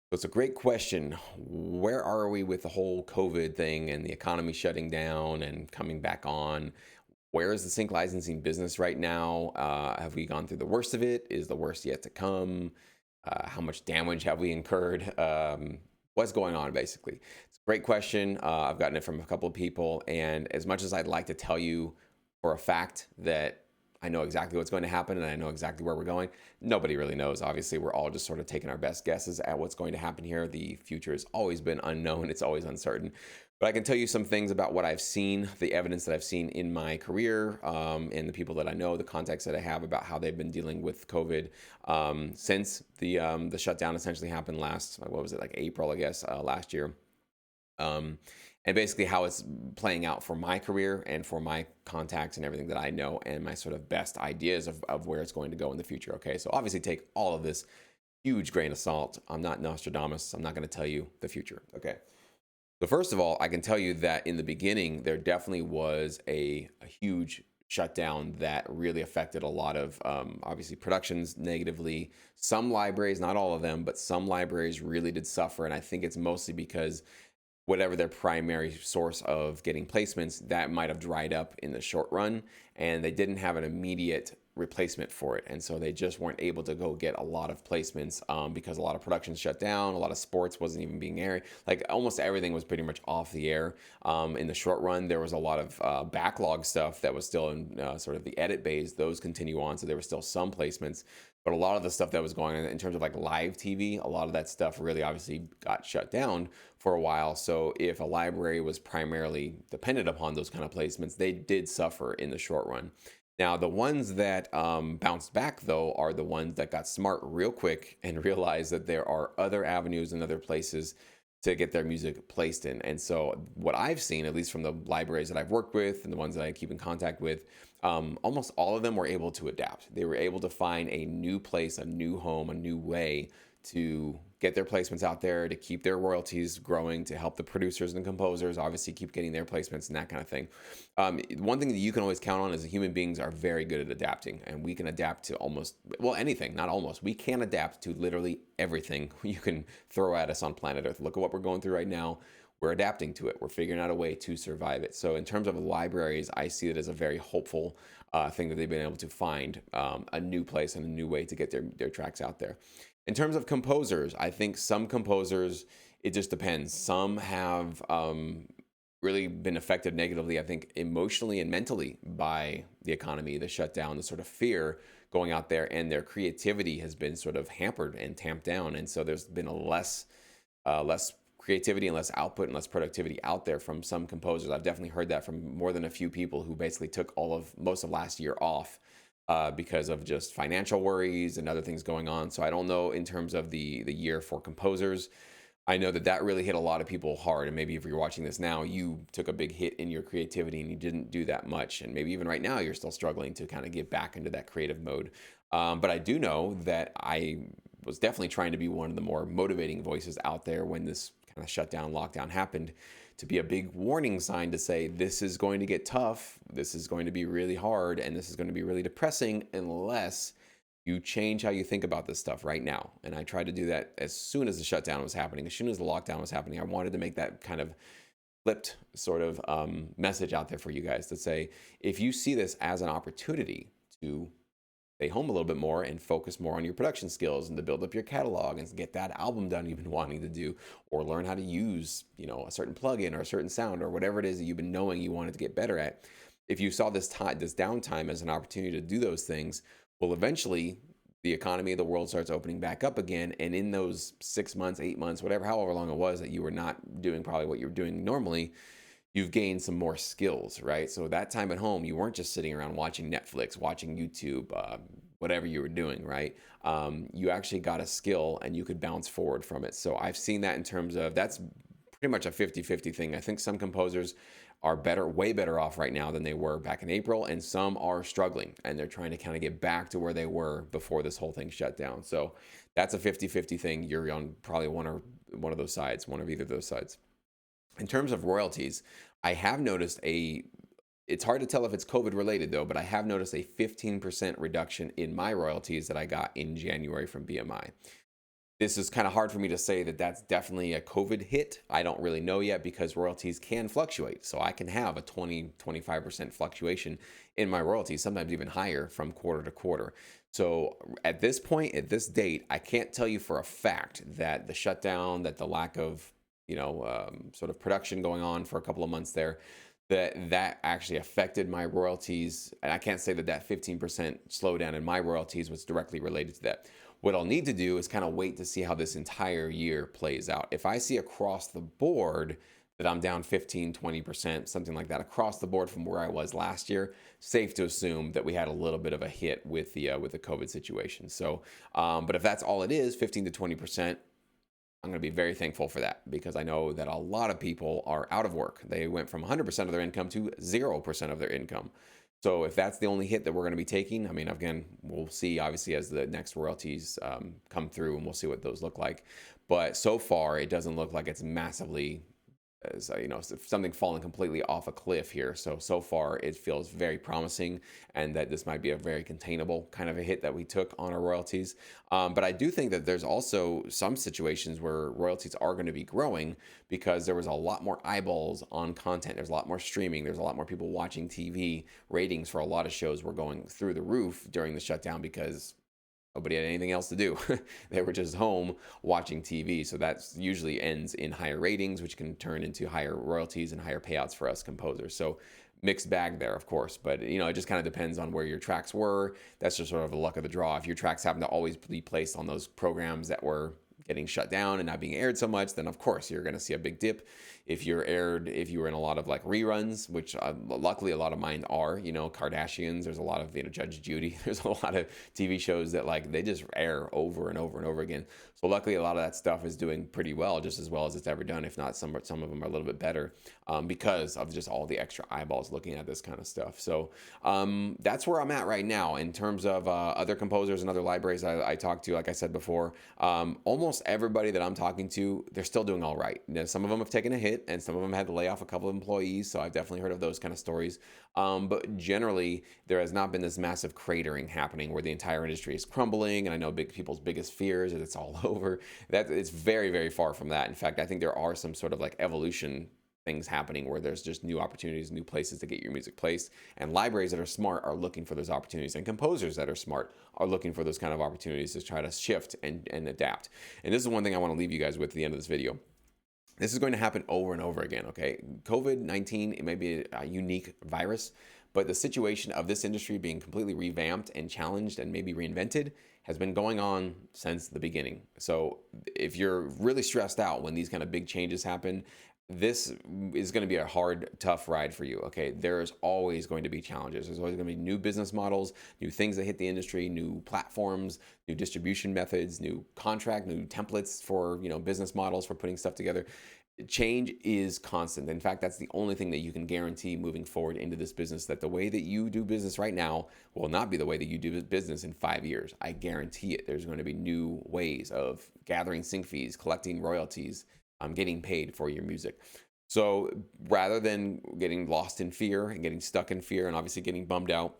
So it's a great question. Where are we with the whole COVID thing and the economy shutting down and coming back on? Where is the sync licensing business right now? Have we gone through the worst of it? Is the worst yet to come? How much damage have we incurred? What's going on, basically? It's a great question. I've gotten it from a couple of people. And as much as I'd like to tell you for a fact that I know exactly what's going to happen and I know exactly where we're going, nobody really knows. Obviously, we're all just sort of taking our best guesses at what's going to happen here. The future has always been unknown, it's always uncertain. But I can tell you some things about what I've seen, the evidence that I've seen in my career, and the people that I know, the contacts that I have about how they've been dealing with COVID since the shutdown essentially happened last, what was it, like April, I guess, last year. Um, and basically how it's playing out for my career and for my contacts and everything that I know and my sort of best ideas of where it's going to go in the future. Okay, so obviously take all of this huge grain of salt. I'm not Nostradamus. I'm not going to tell you the future. Okay. So first of all, I can tell you that in the beginning, there definitely was a huge shutdown that really affected a lot of obviously productions negatively. Some libraries, not all of them, but some libraries really did suffer. And I think it's mostly because whatever their primary source of getting placements, that might have dried up in the short run, and they didn't have an immediate replacement for it. And so they just weren't able to go get a lot of placements because a lot of productions shut down, a lot of sports wasn't even being aired. Like almost everything was pretty much off the air. In the short run, there was a lot of backlog stuff that was still in sort of the edit bays. Those continue on, so there were still some placements. But a lot of the stuff that was going on in terms of like live TV, a lot of that stuff really obviously got shut down for a while. So if a library was primarily dependent upon those kind of placements, they did suffer in the short run. Now, the ones that bounced back, though, are the ones that got smart real quick and realized that there are other avenues and other places to get their music placed in. And so, what I've seen, at least from the libraries that I've worked with and the ones that I keep in contact with, almost all of them were able to adapt. They were able to find a new place, a new home, a new way to get their placements out there, to keep their royalties growing, to help the producers and composers obviously keep getting their placements and that kind of thing. One thing that you can always count on is that human beings are very good at adapting, and we can adapt to almost, well, anything, not almost. We can adapt to literally everything you can throw at us on planet Earth. Look at what we're going through right now. We're adapting to it. We're figuring out a way to survive it. So, in terms of libraries, I see it as a very hopeful thing that they've been able to find a new place and a new way to get their tracks out there. In terms of composers, I think some composers, it just depends. Some have really been affected negatively, I think, emotionally and mentally by the economy, the shutdown, the sort of fear going out there, and their creativity has been sort of hampered and tamped down. And so there's been a less creativity and less output and less productivity out there from some composers. I've definitely heard that from more than a few people who basically took most of last year off because of just financial worries and other things going on. So I don't know in terms of the year for composers. I know that really hit a lot of people hard. And maybe if you're watching this now, you took a big hit in your creativity and you didn't do that much. And maybe even right now, you're still struggling to kind of get back into that creative mode. But I do know that I was definitely trying to be one of the more motivating voices out there when this kind of shutdown, lockdown happened, to be a big warning sign to say, this is going to get tough. This is going to be really hard. And this is going to be really depressing unless you change how you think about this stuff right now. And I tried to do that as soon as the shutdown was happening, as soon as the lockdown was happening. I wanted to make that kind of flipped sort of message out there for you guys to say, if you see this as an opportunity to stay home a little bit more and focus more on your production skills and to build up your catalog and get that album done you've been wanting to do, or learn how to use, a certain plugin or a certain sound or whatever it is that you've been knowing you wanted to get better at. If you saw this downtime as an opportunity to do those things, well, eventually the economy of the world starts opening back up again. And in those 6 months, 8 months, whatever, however long it was that you were not doing probably what you're doing normally, you've gained some more skills, right? So that time at home, you weren't just sitting around watching Netflix, watching YouTube, whatever you were doing, right? You actually got a skill and you could bounce forward from it. So I've seen that in terms of, that's pretty much a 50-50 thing. I think some composers are way better off right now than they were back in April, and some are struggling and they're trying to kind of get back to where they were before this whole thing shut down. So that's a 50-50 thing. You're on probably one of those sides, one of either of those sides. In terms of royalties, I have noticed it's hard to tell if it's COVID related though, but I have noticed a 15% reduction in my royalties that I got in January from BMI. This is kind of hard for me to say that that's definitely a COVID hit. I don't really know yet because royalties can fluctuate. So I can have a 20-25% fluctuation in my royalties, sometimes even higher from quarter to quarter. So at this point, at this date, I can't tell you for a fact that the shutdown, that the lack of, sort of production going on for a couple of months there, that actually affected my royalties. And I can't say that that 15% slowdown in my royalties was directly related to that. What I'll need to do is kind of wait to see how this entire year plays out. If I see across the board that I'm down 15, 20%, something like that across the board from where I was last year, safe to assume that we had a little bit of a hit with the COVID situation. So, but if that's all it is, 15 to 20%, I'm going to be very thankful for that because I know that a lot of people are out of work. They went from 100% of their income to 0% of their income. So if that's the only hit that we're going to be taking, I mean, again, we'll see obviously as the next royalties come through, and we'll see what those look like. But so far, it doesn't look like it's massively, as something falling completely off a cliff here. So far it feels very promising, and that this might be a very containable kind of a hit that we took on our royalties. But I do think that there's also some situations where royalties are going to be growing because there was a lot more eyeballs on content. There's a lot more streaming. There's a lot more people watching TV. Ratings for a lot of shows were going through the roof during the shutdown because nobody had anything else to do. They were just home watching TV. So that usually ends in higher ratings, which can turn into higher royalties and higher payouts for us composers. So mixed bag there, of course. But, it just kind of depends on where your tracks were. That's just sort of the luck of the draw. If your tracks happen to always be placed on those programs that were getting shut down and not being aired so much, then of course you're going to see a big dip. If you were in a lot of like reruns, which luckily a lot of mine are, Kardashians, there's a lot of, Judge Judy, there's a lot of TV shows that like they just air over and over and over again. So luckily a lot of that stuff is doing pretty well, just as well as it's ever done. If not, some of them are a little bit better because of just all the extra eyeballs looking at this kind of stuff. So that's where I'm at right now in terms of other composers and other libraries I talked to. Like I said before, almost everybody that I'm talking to, they're still doing all right. Some of them have taken a hit, and some of them had to lay off a couple of employees. So I've definitely heard of those kind of stories. But generally, there has not been this massive cratering happening where the entire industry is crumbling. And I know people's biggest fears is it's all over. That it's very, very far from that. In fact, I think there are some sort of like evolution things happening where there's just new opportunities, new places to get your music placed. And libraries that are smart are looking for those opportunities. And composers that are smart are looking for those kind of opportunities to try to shift and adapt. And this is one thing I want to leave you guys with at the end of this video. This is going to happen over and over again, okay? COVID-19, it may be a unique virus, but the situation of this industry being completely revamped and challenged and maybe reinvented has been going on since the beginning. So if you're really stressed out when these kind of big changes happen, this is going to be a hard, tough ride for you, okay? There's always going to be challenges. There's always going to be new business models, new things that hit the industry, new platforms, new distribution methods, new templates for, business models for putting stuff together. Change is constant. In fact, that's the only thing that you can guarantee moving forward into this business, that the way that you do business right now will not be the way that you do business in 5 years. I guarantee it. There's going to be new ways of gathering sync fees, collecting royalties, getting paid for your music. So rather than getting lost in fear and getting stuck in fear and obviously getting bummed out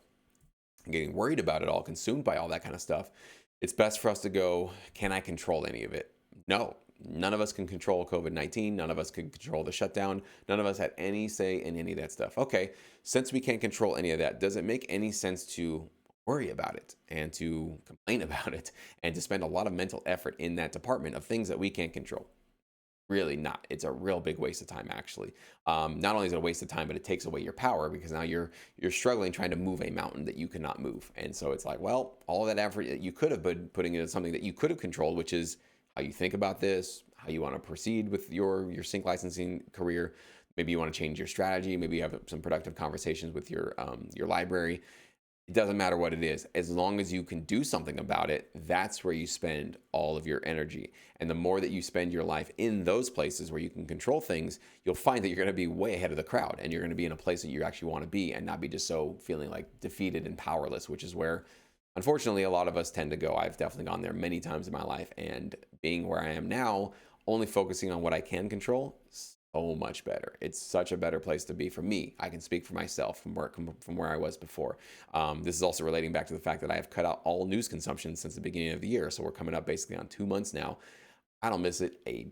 and getting worried about it all, consumed by all that kind of stuff, it's best for us to go, can I control any of it? No. None of us can control COVID-19. None of us can control the shutdown. None of us had any say in any of that stuff. Okay, since we can't control any of that, does it make any sense to worry about it and to complain about it and to spend a lot of mental effort in that department of things that we can't control? Really not. It's a real big waste of time, actually. Not only is it a waste of time, but it takes away your power because now you're struggling trying to move a mountain that you cannot move. And so it's like, well, all of that effort that you could have been putting into something that you could have controlled, which is how you think about this, how you want to proceed with your sync licensing career. Maybe you want to change your strategy. Maybe you have some productive conversations with your library. It doesn't matter what it is. As long as you can do something about it, that's where you spend all of your energy. And the more that you spend your life in those places where you can control things, you'll find that you're going to be way ahead of the crowd and you're going to be in a place that you actually want to be and not be just so feeling like defeated and powerless, which is where, unfortunately, a lot of us tend to go. I've definitely gone there many times in my life, and being where I am now, only focusing on what I can control, so much better. It's such a better place to be for me. I can speak for myself from where I was before. This is also relating back to the fact that I have cut out all news consumption since the beginning of the year. So we're coming up basically on 2 months now. I don't miss it a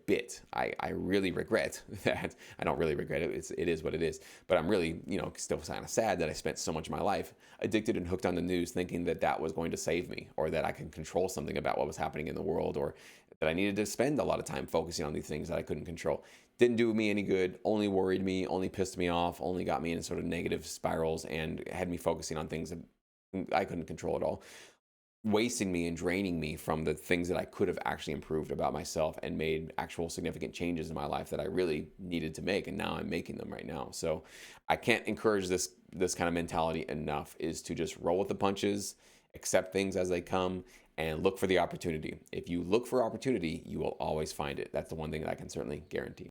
bit. I really regret that. I don't really regret it. It is what it is. But I'm really, still kind of sad that I spent so much of my life addicted and hooked on the news, thinking that that was going to save me, or that I could control something about what was happening in the world, or that I needed to spend a lot of time focusing on these things that I couldn't control. Didn't do me any good. Only worried me. Only pissed me off. Only got me in sort of negative spirals and had me focusing on things that I couldn't control at all, wasting me and draining me from the things that I could have actually improved about myself and made actual significant changes in my life that I really needed to make. And now I'm making them right now. So I can't encourage this kind of mentality enough, is to just roll with the punches, accept things as they come, and look for the opportunity. If you look for opportunity, you will always find it. That's the one thing that I can certainly guarantee.